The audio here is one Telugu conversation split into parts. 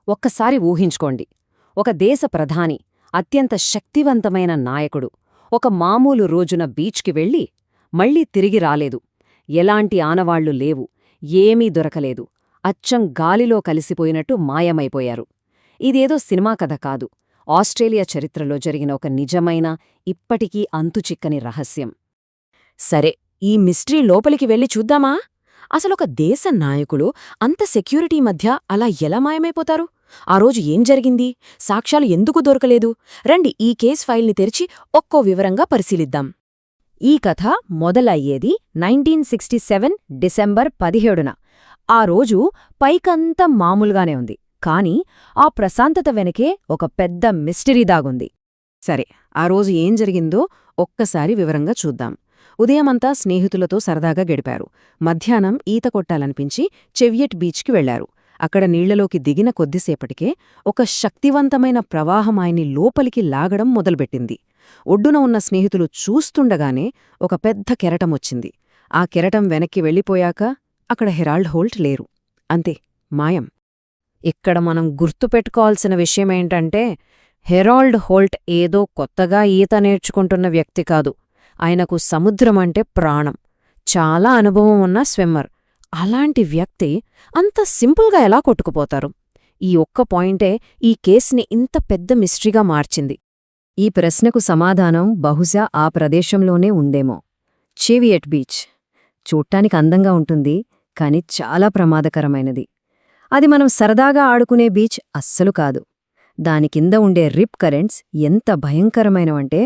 ఒక్కసారి ఊహించుకోండి, ఒక దేశ ప్రధాని, అత్యంత శక్తివంతమైన నాయకుడు ఒక మామూలు రోజున బీచ్కి వెళ్ళి మళ్ళీ తిరిగి రాలేదు. ఎలాంటి ఆనవాళ్లు లేవు, ఏమీ దొరకలేదు. అచ్చం గాలిలో కలిసిపోయినట్టు మాయమైపోయారు. ఇదేదో సినిమా కథ కాదు, ఆస్ట్రేలియా చరిత్రలో జరిగిన ఒక నిజమైన, ఇప్పటికీ అంతుచిక్కని రహస్యం. సరే, ఈ మిస్టరీ లోపలికి వెళ్ళి చూద్దామా? అసలొక దేశ నాయకులు అంత సెక్యూరిటీ మధ్య అలా ఎలా మాయమైపోతారు? ఆ రోజు ఏం జరిగింది? సాక్ష్యాలు ఎందుకు దొరకలేదు? రండి, ఈ కేస్ ఫైల్ని తెరిచి ఒక్కో వివరంగా పరిశీలిద్దాం. ఈ కథ మొదలయ్యేది 1967 డిసెంబర్ 17న. ఆ రోజు పైకంతా మామూలుగానే ఉంది, కాని ఆ ప్రశాంతత వెనకే ఒక పెద్ద మిస్టరీ దాగుంది. సరే, ఆ రోజు ఏం జరిగిందో ఒక్కసారి వివరంగా చూద్దాం. ఉదయమంతా స్నేహితులతో సరదాగా గడిపారు. మధ్యాహ్నం ఈత కొట్టాలనిపించి చెవియట్ బీచ్కి వెళ్లారు. అక్కడ నీళ్లలోకి దిగిన కొద్దిసేపటికే ఒక శక్తివంతమైన ప్రవాహం ఆయన్ని లోపలికి లాగడం మొదలుపెట్టింది. ఒడ్డున ఉన్న స్నేహితులు చూస్తుండగానే ఒక పెద్ద కెరటమొచ్చింది. ఆ కెరటం వెనక్కి వెళ్ళిపోయాక అక్కడ హెరాల్డ్ హోల్ట్ లేరు. అంతే, మాయం. ఇక్కడ మనం గుర్తుపెట్టుకోవాల్సిన విషయమేంటంటే, హెరాల్డ్ హోల్ట్ ఏదో కొత్తగా ఈత నేర్చుకుంటున్న వ్యక్తి కాదు. ఆయనకు సముద్రమంటే ప్రాణం, చాలా అనుభవం ఉన్న స్విమ్మర్. అలాంటి వ్యక్తి అంత సింపుల్గా ఎలా కొట్టుకుపోతారు? ఈ ఒక్క పాయింటే ఈ కేస్ని ఇంత పెద్ద మిస్టరీగా మార్చింది. ఈ ప్రశ్నకు సమాధానం బహుశా ఆ ప్రదేశంలోనే ఉందేమో. చెవియట్ బీచ్ చూడ్డానికి అందంగా ఉంటుంది, కాని చాలా ప్రమాదకరమైనది. అది మనం సరదాగా ఆడుకునే బీచ్ అస్సలు కాదు. దాని కింద ఉండే రిప్ కరెంట్స్ ఎంత భయంకరమైనవంటే,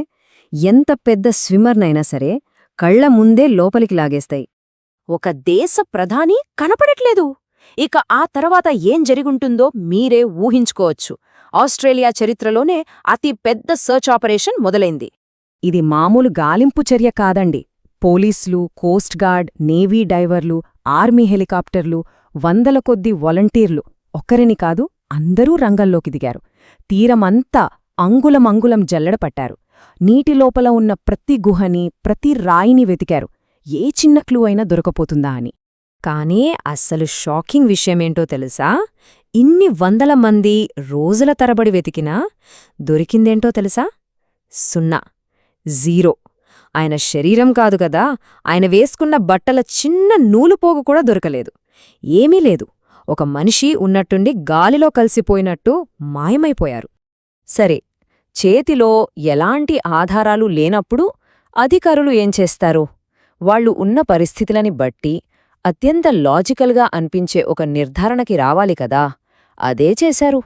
ఎంత పెద్ద స్విమ్మర్నైనా సరే కళ్ల ముందే లోపలికి లాగేస్తాయి. ఒక దేశ ప్రధాని కనపడట్లేదు. ఇక ఆ తర్వాత ఏం జరిగుంటుందో మీరే ఊహించుకోవచ్చు. ఆస్ట్రేలియా చరిత్రలోనే అతి పెద్ద సర్చ్ ఆపరేషన్ మొదలైంది. ఇది మామూలు గాలింపు చర్య కాదండి. పోలీసులు, కోస్ట్ గార్డ్, నేవీ డైవర్లు, ఆర్మీ హెలికాప్టర్లు, వందల కొద్ది వాలంటీర్లు, ఒక్కరిని కాదు అందరూ రంగంలోకి దిగారు. తీరమంతా అంగుళమంగుళం జల్లెడపట్టారు. నీటిలోపల ఉన్న ప్రతి గుహని, ప్రతి రాయిని వెతికారు, ఏ చిన్న క్లూ అయినా దొరకపోతుందా అని. కానీ అస్సలు షాకింగ్ విషయమేంటో తెలుసా? ఇన్ని వందల మంది రోజుల తరబడి వెతికినా దొరికిందేంటో తెలుసా? 0, 0. ఆయన శరీరం కాదు కదా, ఆయన వేసుకున్న బట్టల చిన్న నూలుపోగు కూడా దొరకలేదు. ఏమీ లేదు. ఒక మనిషి ఉన్నట్టుండి గాలిలో కలిసిపోయినట్టు మాయమైపోయారు. సరే, చేతిలో ఎలాంటి ఆధారాలు లేనప్పుడు అధికారులు ఏం చేస్తారు? వాళ్లు ఉన్న పరిస్థితులని బట్టి అత్యంత లాజికల్గా అనిపించే ఒక నిర్ధారణకి రావాలి కదా. అదే చేశారు.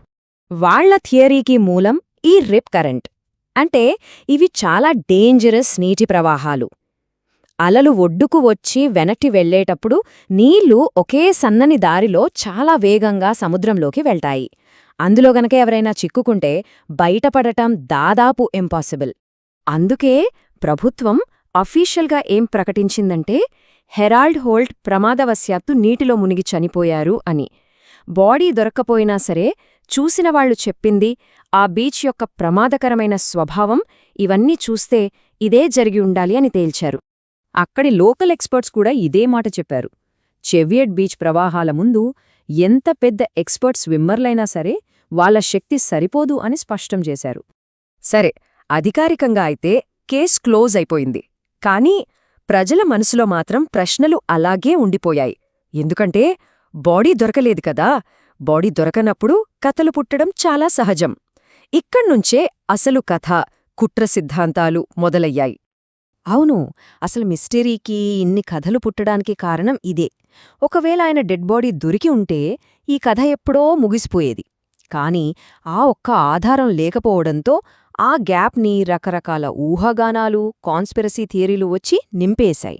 వాళ్ల థియరీకి మూలం ఈ రిప్ కరెంట్. అంటే ఇవి చాలా డేంజరస్ నీటి ప్రవాహాలు. అలలు ఒడ్డుకు వచ్చి వెనక్కి వెళ్లేటప్పుడు నీళ్లు ఒకే సన్నని దారిలో చాలా వేగంగా సముద్రంలోకి వెళ్తాయి. అందులో గనక ఎవరైనా చిక్కుకుంటే బయటపడటం దాదాపు ఇంపాసిబుల్. అందుకే ప్రభుత్వం అఫీషియల్గా ఏం ప్రకటించిందంటే, హెరాల్డ్ హోల్ట్ ప్రమాదవశాత్తు నీటిలో మునిగి చనిపోయారు అని. బాడీ దొరక్కపోయినా సరే చూసినవాళ్లు చెప్పింది, ఆ బీచ్ యొక్క ప్రమాదకరమైన స్వభావం, ఇవన్నీ చూస్తే ఇదే జరిగి ఉండాలి అని తేల్చారు. అక్కడి లోకల్ ఎక్స్పర్ట్స్ కూడా ఇదే మాట చెప్పారు. చెవియట్ బీచ్ ప్రవాహాల ముందు ఎంత పెద్ద ఎక్స్పర్ట్ స్విమ్మర్లైనా సరే వాళ్ల శక్తి సరిపోదు అని స్పష్టం చేశారు. సరే, అధికారికంగా అయితే కేస్ క్లోజ్ అయిపోయింది. కానీ ప్రజల మనసులో మాత్రం ప్రశ్నలు అలాగే ఉండిపోయాయి. ఎందుకంటే బాడీ దొరకలేదు కదా. బాడీ దొరకనప్పుడు కథలు పుట్టడం చాలా సహజం. ఇక్కడ్నుంచే అసలు కథ, కుట్ర సిద్ధాంతాలు మొదలయ్యాయి. అవును, అసలు మిస్టరీకి ఇన్ని కథలు పుట్టడానికి కారణం ఇదే. ఒకవేళ ఆయన డెడ్ బాడీ దొరికి ఉంటే ఈ కథ ఎప్పుడో ముగిసిపోయేది. కాని ఆ ఒక్క ఆధారం లేకపోవడంతో ఆ గ్యాప్ని రకరకాల ఊహాగానాలు, కాన్స్పిరసీ థియరీలు వచ్చి నింపేశాయి.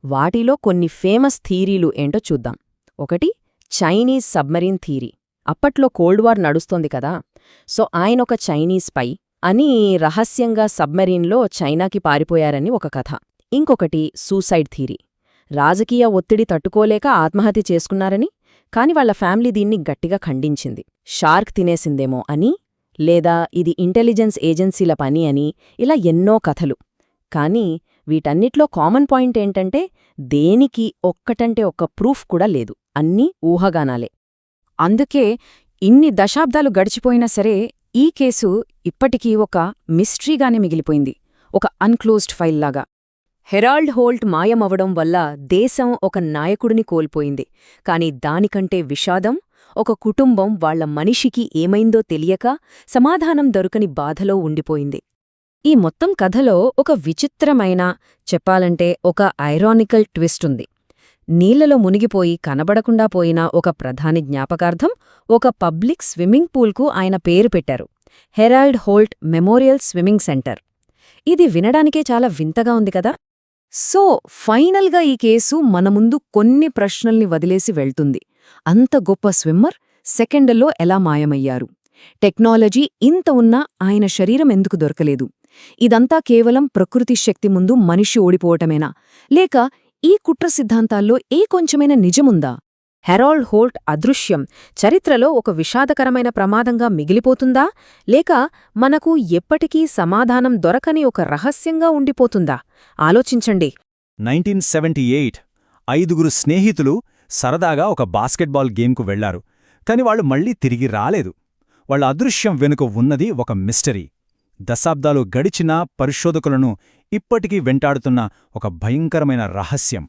వాటిలో కొన్ని ఫేమస్ థియరీలు ఏంటో చూద్దాం. ఒకటి, చైనీస్ సబ్మరీన్ థియరీ. అప్పట్లో కోల్డ్ వార్ నడుస్తోంది కదా, సో ఆయనొక చైనీస్ స్పై అని రహస్యంగా సబ్మరీన్లో చైనాకి పారిపోయారని ఒక కథ. ఇంకొకటి సూసైడ్ థియరీ. రాజకీయ ఒత్తిడి తట్టుకోలేక ఆత్మహత్య చేసుకున్నారని, కాని వాళ్ల ఫ్యామిలీ దీన్ని గట్టిగా ఖండించింది. షార్క్ తినేసిందేమో అని, లేదా ఇది ఇంటెలిజెన్స్ ఏజెన్సీల పని అని, ఇలా ఎన్నో కథలు. కానీ వీటన్నిట్లో కామన్ పాయింట్ ఏంటంటే, దేనికి ఒక్కటంటే ఒక్క ప్రూఫ్ కూడా లేదు. అన్నీ ఊహాగానాలే. అందుకే ఇన్ని దశాబ్దాలు గడిచిపోయినా సరే ఈ కేసు ఇప్పటికీ ఒక మిస్టరీగానే మిగిలిపోయింది, ఒక అన్క్లోజ్డ్ ఫైల్లాగా. హెరాల్డ్ హోల్ట్ మాయమవడం వల్ల దేశం ఒక నాయకుడిని కోల్పోయింది. కాని దానికంటే విషాదం, ఒక కుటుంబం వాళ్ల మనిషికి ఏమైందో తెలియక సమాధానం దొరకని బాధలో ఉండిపోయింది. ఈ మొత్తం కథలో ఒక విచిత్రమైన, చెప్పాలంటే ఒక ఐరానికల్ ట్విస్ట్ ఉంది. నీళ్లలో మునిగిపోయి కనబడకుండా పోయిన ఒక ప్రధాని జ్ఞాపకార్థం ఒక పబ్లిక్ స్విమ్మింగ్ పూల్కు ఆయన పేరు పెట్టారు, Harold Holt memorial swimming centre. ఇది వినడానికే చాలా వింతగా ఉంది కదా. సో ఫైనల్గా ఈ కేసు మన ముందు కొన్ని ప్రశ్నల్ని వదిలేసి వెళ్తుంది. అంత గొప్ప స్విమ్మర్ సెకండ్లో ఎలా మాయమయ్యారు? టెక్నాలజీ ఇంత ఉన్నా ఆయన శరీరం ఎందుకు దొరకలేదు? ఇదంతా కేవలం ప్రకృతి శక్తి ముందు మనిషి ఓడిపోవటమేనా, లేక ఈ కుట్ర సిద్ధాంతాల్లో ఏ కొంచెమైన నిజముందా? హెరాల్డ్ హోల్ట్ అదృశ్యం చరిత్రలో ఒక విషాదకరమైన ప్రమాదంగా మిగిలిపోతుందా, లేక మనకు ఎప్పటికీ సమాధానం దొరకని ఒక రహస్యంగా ఉండిపోతుందా? ఆలోచించండి. 1978 5గురు స్నేహితులు సరదాగా ఒక బాస్కెట్బాల్ గేమ్కు వెళ్లారు. కాని వాళ్ళు మళ్లీ తిరిగి రాలేదు. వాళ్ళ అదృశ్యం వెనుక ఉన్నది ఒక మిస్టరీ. దశాబ్దాలు గడిచినా పరిశోధకులను ఇప్పటికీ వెంటాడుతున్న ఒక భయంకరమైన రహస్యం.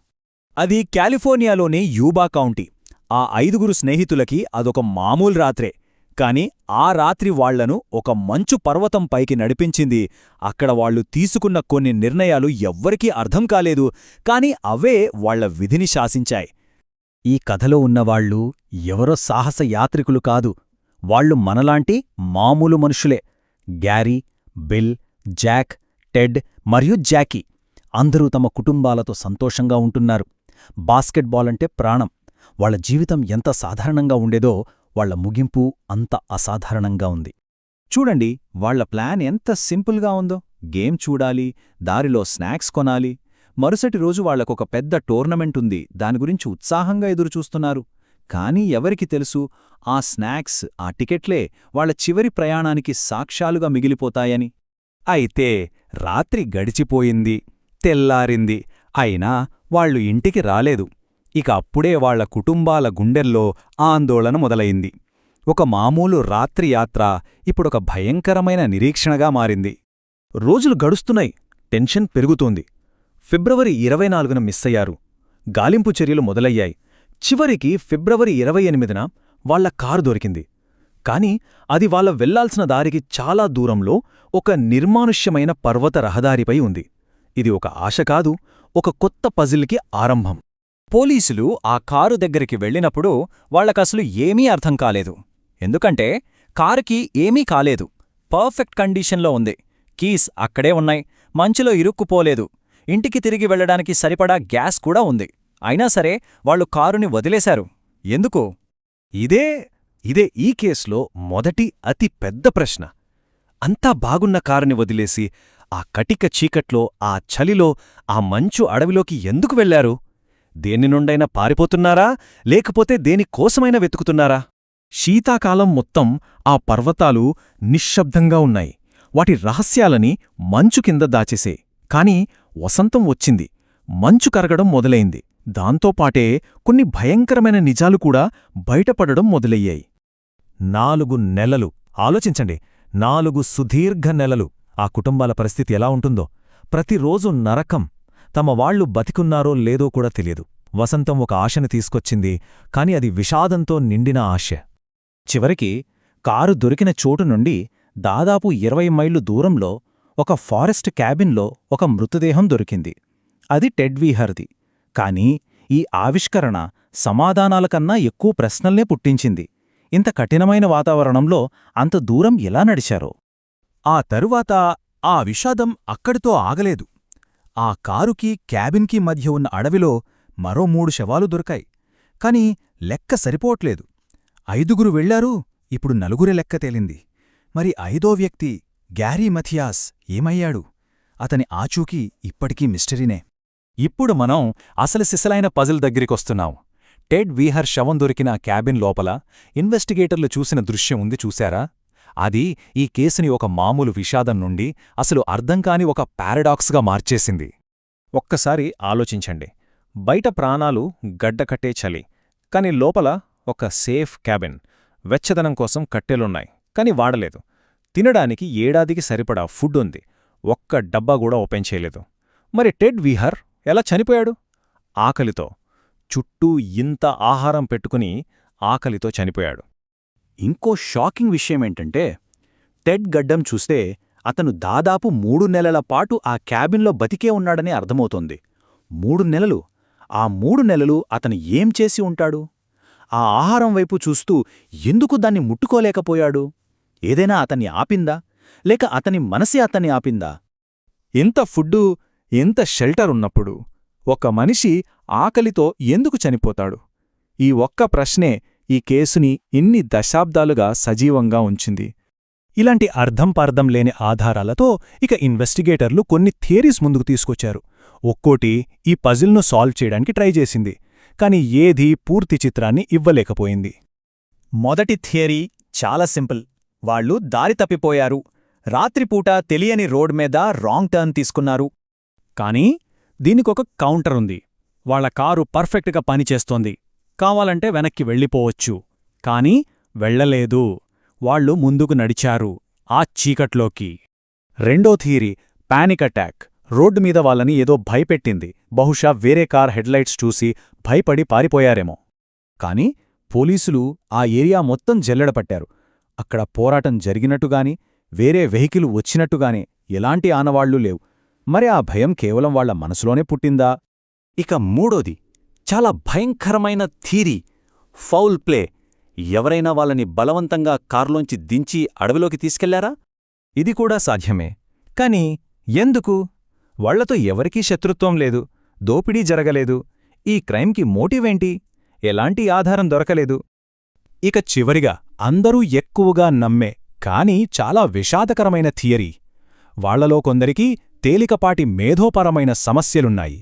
అది కాలిఫోర్నియాలోని యూబా కౌంటీ. ఆ 5గురు స్నేహితులకి అదొక మామూలు రాత్రే. కాని ఆ రాత్రి వాళ్లను ఒక మంచు పర్వతం పైకి నడిపించింది. అక్కడ వాళ్లు తీసుకున్న కొన్ని నిర్ణయాలు ఎవ్వరికీ అర్థం కాలేదు, కాని అవే వాళ్ల విధిని శాసించాయి. ఈ కథలో ఉన్నవాళ్లు ఎవరో సాహస యాత్రికులు కాదు. వాళ్లు మనలాంటి మామూలు మనుషులే. గ్యారీ, బిల్, జాక్, టెడ్ మరియు జాకీ అందరూ తమ కుటుంబాలతో సంతోషంగా ఉంటున్నారు. బాస్కెట్బాల్ అంటే ప్రాణం. వాళ్ల జీవితం ఎంత సాధారణంగా ఉండేదో వాళ్ల ముగింపు అంత అసాధారణంగా ఉంది. చూడండి, వాళ్ల ప్లాన్ ఎంత సింపుల్గా ఉందో. గేమ్ చూడాలి, దారిలో స్నాక్స్ కొనాలి. మరుసటి రోజు వాళ్లకొక పెద్ద టోర్నమెంట్ ఉంది, దాని గురించి ఉత్సాహంగా ఎదురుచూస్తున్నారు. కానీ ఎవరికి తెలుసు, ఆ స్నాక్స్, ఆ టికెట్లే వాళ్ల చివరి ప్రయాణానికి సాక్ష్యాలుగా మిగిలిపోతాయని. అయితే రాత్రి గడిచిపోయింది, తెల్లారింది. అయినా వాళ్లు ఇంటికి రాలేదు. ఇక అప్పుడే వాళ్ల కుటుంబాల గుండెల్లో ఆందోళన మొదలయింది. ఒక మామూలు రాత్రి యాత్ర ఇప్పుడొక భయంకరమైన నిరీక్షణగా మారింది. రోజులు గడుస్తున్నాయి, టెన్షన్ పెరుగుతోంది. ఫిబ్రవరి 24న మిస్సయ్యారు. గాలింపు చర్యలు మొదలయ్యాయి. చివరికి ఫిబ్రవరి 28న వాళ్ల కారు దొరికింది. కాని అది వాళ్ళ వెళ్లాల్సిన దారికి చాలా దూరంలో ఒక నిర్మానుష్యమైన పర్వత రహదారిపై ఉంది. ఇది ఒక ఆశ కాదు, ఒక కొత్త పజిల్కి ఆరంభం. పోలీసులు ఆ కారు దగ్గరికి వెళ్ళినప్పుడు వాళ్లకసలు ఏమీ అర్థం కాలేదు. ఎందుకంటే కారుకి ఏమీ కాలేదు, పర్ఫెక్ట్ కండీషన్లో ఉంది. కీస్ అక్కడే ఉన్నాయి, మంచులో ఇరుక్కుపోలేదు. ఇంటికి తిరిగి వెళ్లడానికి సరిపడా గ్యాస్ కూడా ఉంది. అయినా సరే వాళ్లు కారుని వదిలేశారు. ఎందుకు? ఇదే ఈ కేసులో మొదటి అతి పెద్ద ప్రశ్న. అంతా బాగున్న కారుని వదిలేసి ఆ కటిక చీకట్లో, ఆ చలిలో, ఆ మంచు అడవిలోకి ఎందుకు వెళ్లారు? దేని నుండైనా పారిపోతున్నారా, లేకపోతే దేనికోసమైనా వెతుకుతున్నారా? శీతాకాలం మొత్తం ఆ పర్వతాలు నిశ్శబ్దంగా ఉన్నాయి. వాటి రహస్యాలని మంచు కింద దాచేసే. కాని వసంతం వచ్చింది, మంచు కరగడం మొదలైంది. దాంతోపాటే కొన్ని భయంకరమైన నిజాలు కూడా బయటపడడం మొదలయ్యాయి. 4 నెలలు ఆలోచించండి, 4 సుదీర్ఘ నెలలు. ఆ కుటుంబాల పరిస్థితి ఎలా ఉంటుందో. ప్రతిరోజు నరకం. తమ వాళ్లు బతికున్నారో లేదో కూడా తెలియదు. వసంతం ఒక ఆశను తీసుకొచ్చింది, కాని అది విషాదంతో నిండిన ఆశ. చివరికి కారు దొరికిన చోటు నుండి దాదాపు 20 మైళ్లు దూరంలో ఒక ఫారెస్ట్ క్యాబిన్లో ఒక మృతదేహం దొరికింది. అది టెడ్ వీహర్ది. కాని ఈ ఆవిష్కరణ సమాధానాలకన్నా ఎక్కువ ప్రశ్నల్నే పుట్టించింది. ఇంత కఠినమైన వాతావరణంలో అంత దూరం ఎలా నడిచారో? ఆ తరువాత ఆ విషాదం అక్కడితో ఆగలేదు. ఆ కారుకి, క్యాబిన్కి మధ్య ఉన్న అడవిలో మరో 3 శవాలు దొరికాయి. కాని లెక్క సరిపోవట్లేదు. 5గురు వెళ్లారు, ఇప్పుడు 4 లెక్క తేలింది. మరి 5వ వ్యక్తి గ్యారీ మథియాస్ ఏమయ్యాడు? అతని ఆచూకీ ఇప్పటికీ మిస్టరీనే. ఇప్పుడు మనం అసలు సిసలైన పజిల్ దగ్గరికొస్తున్నాం. టెడ్ వీహర్ శవం దొరికిన క్యాబిన్ లోపల ఇన్వెస్టిగేటర్లు చూసిన దృశ్యం ఉంది, చూశారా? అది ఈ కేసుని ఒక మామూలు విషాదం నుండి అసలు అర్థంకాని ఒక పారాడాక్స్గా మార్చేసింది. ఒక్కసారి ఆలోచించండి. బయట ప్రాణాలు గడ్డకట్టే చలి, కాని లోపల ఒక సేఫ్ క్యాబిన్, వెచ్చదనం కోసం కట్టెలున్నాయి, కాని వాడలేదు. తినడానికి ఏడాదికి సరిపడా ఫుడ్ ఉంది, ఒక్క డబ్బా కూడా ఓపెన్ చేయలేదు. మరి టెడ్ వీహర్ ఎలా చనిపోయాడు? ఆకలితో. చుట్టూ ఇంత ఆహారం పెట్టుకుని ఆకలితో చనిపోయాడు. ఇంకో షాకింగ్ విషయమేంటంటే, టెడ్ గడ్డం చూస్తే అతను దాదాపు 3 నెలల పాటు ఆ క్యాబిన్లో బతికే ఉన్నాడని అర్థమవుతోంది. 3 నెలలు. ఆ 3 నెలలు అతను ఏం చేసి ఉంటాడు? ఆ ఆహారం వైపు చూస్తూ ఎందుకు దాన్ని ముట్టుకోలేకపోయాడు? ఏదైనా అతన్ని ఆపిందా? లేక అతని మనసే అతన్ని ఆపిందా? ఇంత ఫుడ్డు, ఇంత షెల్టర్ ఉన్నప్పుడు ఒక మనిషి ఆకలితో ఎందుకు చనిపోతాడు? ఈ ఒక్క ప్రశ్నే ఈ కేసుని ఇన్ని దశాబ్దాలుగా సజీవంగా ఉంచింది. ఇలాంటి అర్థంపర్థం లేని ఆధారాలతో ఇక ఇన్వెస్టిగేటర్లు కొన్ని థియరీస్ ముందుకు తీసుకొచ్చారు. ఒక్కోటి ఈ పజిల్ను సాల్వ్ చేయడానికి ట్రై చేసింది, కాని ఏదీ పూర్తి చిత్రాన్ని ఇవ్వలేకపోయింది. మొదటి థియరీ చాలా సింపుల్. వాళ్ళు దారి తప్పిపోయారు. రాత్రిపూట తెలియని రోడ్ మీద రాంగ్ టర్న్ తీసుకున్నారు. కానీ దీనికొక కౌంటర్ ఉంది. వాళ్ల కారు పర్ఫెక్ట్గా పనిచేస్తోంది, కావాలంటే వెనక్కి వెళ్ళిపోవచ్చు. కాని వెళ్ళలేదు. వాళ్ళు ముందుకు నడిచారు, ఆ చీకట్లోకి. రెండో థియరీ పానిక్ అటాక్. రోడ్డు మీద వాళ్ళని ఏదో భయపెట్టింది. బహుశా వేరే కార్ హెడ్లైట్స్ చూసి భయపడి పారిపోయారేమో. కాని పోలీసులు ఆ ఏరియా మొత్తం జల్లెడపట్టారు. అక్కడ పోరాటం జరిగినట్టుగాని, వేరే వెహికల్ వచ్చినట్టుగాని ఎలాంటి ఆనవాళ్లూ లేవు. మరి ఆ భయం కేవలం వాళ్ల మనసులోనే పుట్టిందా? ఇక మూడోది చాలా భయంకరమైన థీరీ, ఫౌల్ ప్లే. ఎవరైనా వాళ్ళని బలవంతంగా కార్లోంచి దించి అడవిలోకి తీసుకెళ్లారా? ఇది కూడా సాధ్యమే. కాని ఎందుకు? వాళ్లతో ఎవరికీ శత్రుత్వం లేదు, దోపిడీ జరగలేదు. ఈ క్రైమ్కి మోటివేంటి? ఎలాంటి ఆధారం దొరకలేదు. ఇక చివరిగా అందరూ ఎక్కువగా నమ్మే కాని చాలా విషాదకరమైన థియరీ. వాళ్లలో కొందరికి తేలికపాటి మేధోపరమైన సమస్యలున్నాయి.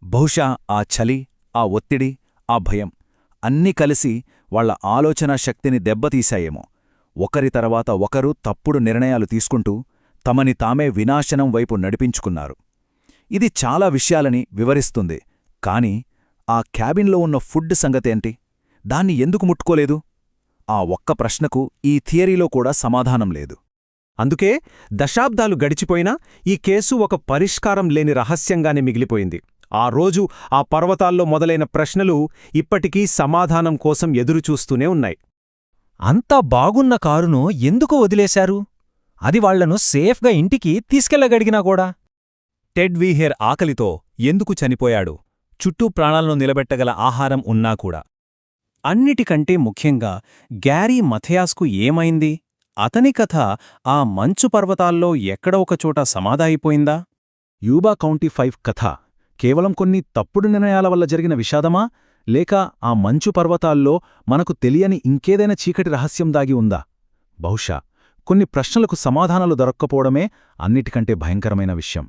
బహుశా ఆ చలి, ఆ ఒత్తిడి, ఆ భయం అన్నీ కలిసి వాళ్ల ఆలోచనా శక్తిని దెబ్బతీశాయేమో. ఒకరి తర్వాత ఒకరు తప్పుడు నిర్ణయాలు తీసుకుంటూ తమని తామే వినాశనం వైపు నడిపించుకున్నారు. ఇది చాలా విషయాలని వివరిస్తుంది. కాని ఆ క్యాబిన్లో ఉన్న ఫుడ్ సంగతేంటి? దాన్ని ఎందుకు ముట్టుకోలేదు? ఆ ఒక్క ప్రశ్నకు ఈ థియరీలో కూడా సమాధానం లేదు. అందుకే దశాబ్దాలు గడిచిపోయినా ఈ కేసు ఒక పరిష్కారం లేని రహస్యంగానే మిగిలిపోయింది. ఆ రోజు ఆ పర్వతాల్లో మొదలైన ప్రశ్నలు ఇప్పటికీ సమాధానం కోసం ఎదురుచూస్తూనే ఉన్నాయి. అంతా బాగున్న కారును ఎందుకు వదిలేశారు? అది వాళ్లను సేఫ్గా ఇంటికి తీసుకెళ్లగడిగినా కూడా. టెడ్ వీహర్ ఆకలితో ఎందుకు చనిపోయాడు? చుట్టూ ప్రాణాలను నిలబెట్టగల ఆహారం ఉన్నా కూడా. అన్నిటికంటే ముఖ్యంగా గ్యారీ మథయాస్కు ఏమైంది? అతని కథ ఆ మంచు పర్వతాల్లో ఎక్కడ ఒకచోట సమాధాయిపోయిందా? యూబా కౌంటీ 5 కథ కేవలం కొన్ని తప్పుడు నిర్ణయాల వల్ల జరిగిన విషాదమా? లేక ఆ మంచు పర్వతాల్లో మనకు తెలియని ఇంకేదైనా చీకటి రహస్యం దాగి ఉందా? బహుశా కొన్ని ప్రశ్నలకు సమాధానాలు దొరక్కపోవడమే అన్నిటికంటే భయంకరమైన విషయం.